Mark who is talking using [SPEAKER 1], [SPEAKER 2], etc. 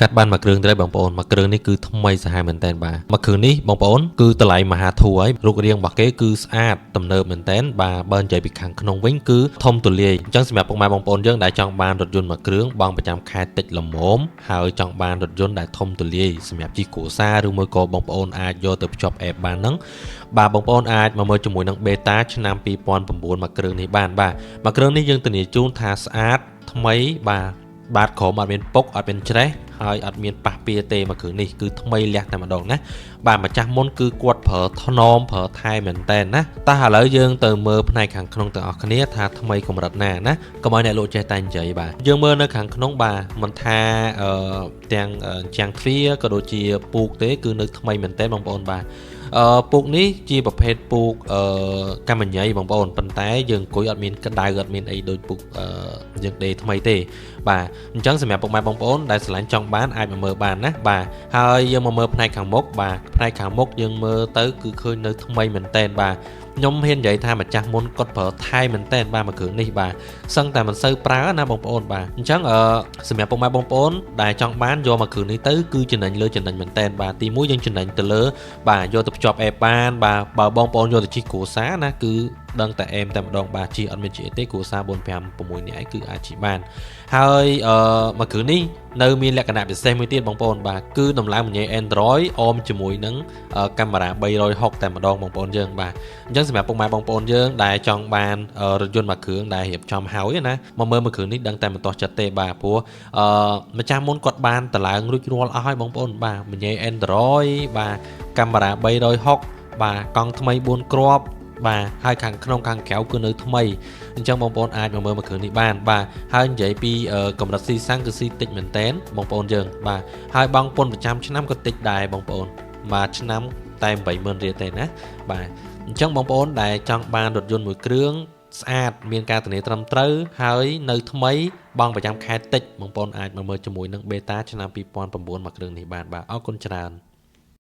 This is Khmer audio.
[SPEAKER 1] កាត់បានមួយគ្រឿងទៅហើយបងប្អូនមួយគ្រឿងនេះគឺថ្មីសាហាវមែនតើបាទមួយគ្រឿងនេះបងប្អូនគឺតម្លៃមហាធូរហើយរូបរាងរបស់គេគឺស្អាតទំនើបមែនតើបាទបើនិយាយពីខាងក្នុងវិញគឺធំទូលាយអញ្ចឹងសម្រាប់ពុកម៉ែបងប្អូនយើងដែលចង់បានរថយន្តមួយគ្រឿងបងប្រចាំខែតិចល្មមហើយចង់បានរថយន្តដែលធំទូលាយសម្រាប់ជិះគ្រួសារឬមួយក៏បងប្អូនអាចយកទៅភ្ជាប់ app បានហ្នឹងបាទបងប្អូនអាចមកមើលជាមួយនឹង beta ឆ្នាំ2009មួយគ្រឿងនេះបានបាទមួយគ្រឿងនេះយើងធានាជូនថាស្អាតថ្មីបាទក្រោមអត់មានពុកអត់មានច្រេះហើយអត់មានប៉ះពៀទេមួយគ្រឿងនេះគឺថ្មីលះតែម្ដងណាបាទម្ចាស់មុនគឺគាត់ប្រើថ្នមប្រើថែមែនតែនណាតែឥឡូវយើងទៅមើលផ្នែកខាងក្នុងទាំងអស់គ្នាថាថ្មីកម្រិតណាណាកុំឲ្យអ្នកលក់ចេះតែនិយាយបាទយើងមើលនៅខាងក្នុងបាទមិនថាទាំងចាំងទ្វារក៏ដូចជាពូកទេគឺនៅថ្មីមែនតែនបងប្អូនបាទពូកនេះជាប្រភេទពូកកម្មញ្ញៃបងប្អូនប៉ុន្តែយើងអង្គុយអត់មានក្តៅអត់មានអីដូចពូកយើងដេថ្មីទេបាទអញ្ចឹងសម្រាប់ពុកម៉ែបងប្អូនដែលស្រឡាញ់ចង់បានអាចមកមើលបានណាបាទហើយយើងមកមើលផ្នែកខាងមុខបាទផ្នែកខាងមុខយើងមើលទៅគឺឃើញនៅថ្មីមែនតែនបាទខ្ញុំហ៊ាននិយាយថាម្ចាស់មុនគាត់ប្រើថែមែនតែនបាទមួយគ្រឿងនេះបាទសឹងតែមិនសូវប្រើណាបងប្អូនបាទអញ្ចឹងសម្រាប់ពុកម៉ែបងប្អូនដែលចង់បានយកមួយគ្រឿងនេះទៅគឺចំណេញលើចំណេញមែនតែនបាទទី1យើងចំណេញទៅលើបាទយកទៅភ្ជាប់ app បានបាទបើបងប្អូនយកទៅជិះគ្រួសារណាគឺដឹងតែអេមតែម្ដងបាទជិះអត់មានជិះទេគ្រួសារ4 5 6នាក់ឯងគឺអាចជិះបានហើយមួយគ្រឿងនេះនៅមានលក្ខណៈពិសេសមួយទៀតបងប្អូនបាទគឺដំឡើងញ៉េ Android អមជាមួយនឹងកាមេរ៉ា360តែម្ដងបងប្អូនយើងបាទអញ្ចឹងសម្រាប់ពុកម៉ែបងប្អូនយើងដែលចង់បានរថយន្តមួយគ្រឿងដែលរៀបចំហើយណាមកមើលមួយគ្រឿងនេះដឹងតែមិនទាស់ចិត្តទេបាទព្រោះម្ចាស់មុនគាត់បានតម្លើងរួចរាល់អស់ហើយបងប្អូនបាទញ៉េ Android បាទកាមេរ៉ា360បាទកង់ថ្មី4គ្រាប់បាទហើយខាងក្នុងខាងក្រៅគឺនៅថ្មីអញ្ចឹងបងប្អូនអាចមកមើលមួយគ្រឿងនេះបានបាទហើយនិយាយពីកម្រិតស៊ីសាំងគឺស៊ីតិចមែនតែនបងប្អូនយើងបាទហើយបង់ពន្ធប្រចាំឆ្នាំក៏តិចដែរបងប្អូនមួយឆ្នាំតែ 80000 រៀលទេណាបាទអញ្ចឹងបងប្អូនដែលចង់បានរថយន្តមួយគ្រឿងស្អាតមានការធានាត្រឹមត្រូវហើយនៅថ្មីបង់ប្រចាំខែតិចបងប្អូនអាចមកមើលជាមួយនឹង beta ឆ្នាំ2009មួយគ្រឿងនេះបានបាទអរគុណច្រើន